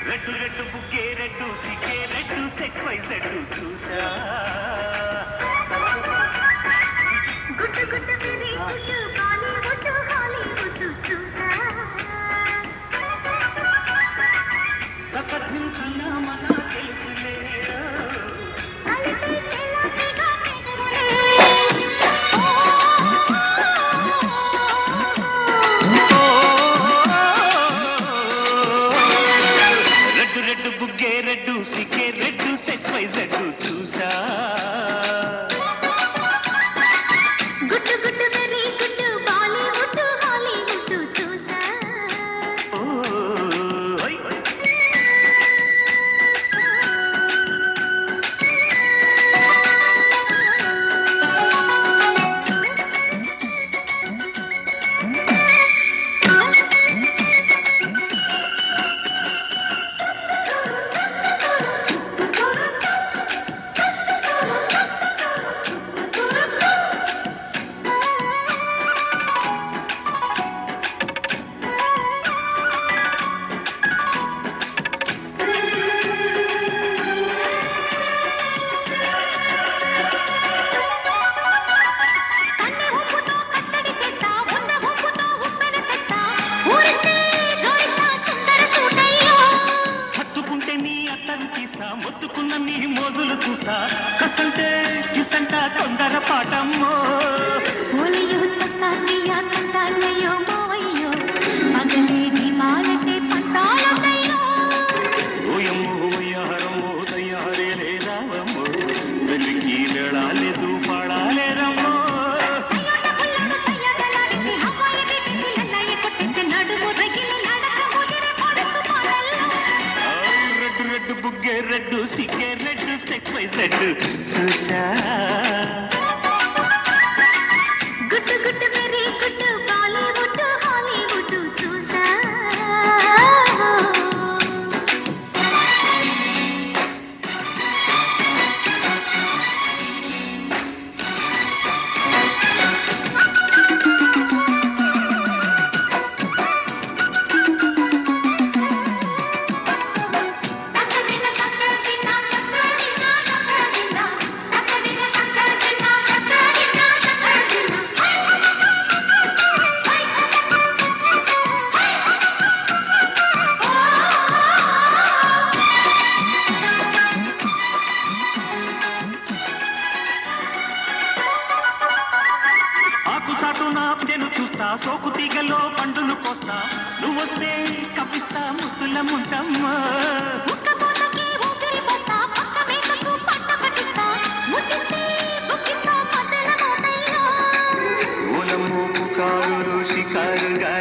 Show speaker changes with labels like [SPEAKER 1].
[SPEAKER 1] red red బుగ్గే red సిగ్గే red sex wise red చూసా
[SPEAKER 2] గుట్టు గుట్టు వెరీ గుట్టు బాలీవుడ్ హాలీవుడ్ చూసా
[SPEAKER 1] కథం కన్నా మన తెలుసులే
[SPEAKER 2] కలిపి చెలాపిగా మెదలే
[SPEAKER 1] రెడ్డు రెడ్డు బుగ్గే రెడ్డు సిగ్గే రెడ్డు సెక్స్ వైజ్ రెడ్డు చూసా
[SPEAKER 2] గుట్టు గుట్టు వెరీ గుట్టు బాలీవుడ్ హాలీవుడ్ చూసా
[SPEAKER 1] ఓయ్
[SPEAKER 2] కన్నె ఉప్పుతో కట్టడి చేస్తా ఉన్న ఉప్పుతో ఉప్పెన తెస్తా ఊరిస్తే జోడిస్తా సుందర సూటయ్యో
[SPEAKER 1] హత్తుకుంటే నీ అత్తను తీస్తా మొత్తుకున్న నీ మోజులు చూస్తా కసంటే కిసంట తొందర పాటమ్మో
[SPEAKER 2] ఓలయ్యో తసాదియా తంటాలయ్యో మావయ్యో పగలేది మాలతే పంతాలయ్యో
[SPEAKER 1] ఓయమ్మో వయ్యారమ్మో తయ్యారే రావమ్మో వెలికి వెళ్ళాలేదు పాడాలేరమ్మో
[SPEAKER 2] అయ్యోట పుల్లడు సయ్యదలాడిసి అమ్మాయి దిగిసి నన్నయ్య కొట్టేస్తే నడుము రగిలి నడక ముదిరి పడుచు పాడల్లో
[SPEAKER 1] రెడ్డు రెడ్డు బుగ్గే రెడ్డు సిగ్గే రెడ్డు సెక్స్ వైజ్ రెడ్డు చూసా
[SPEAKER 2] గుట్టు గుట్టు వెరీ గుట్టు బాలీవుడ్ హాలీవుడ్ చూసా తక్కదిన తక్కదిన తక్కదిన తక్కదిన తక్కదిన తక్కదిన తక్కదిన తక్కదిన
[SPEAKER 1] ఆకు చాటు నా నేను చూస్తా సోకు తీగలో పండును కోస్తా నువ్వొస్తే కప్పిస్తా ముద్దుల ముంటమ్మా
[SPEAKER 2] ముక్క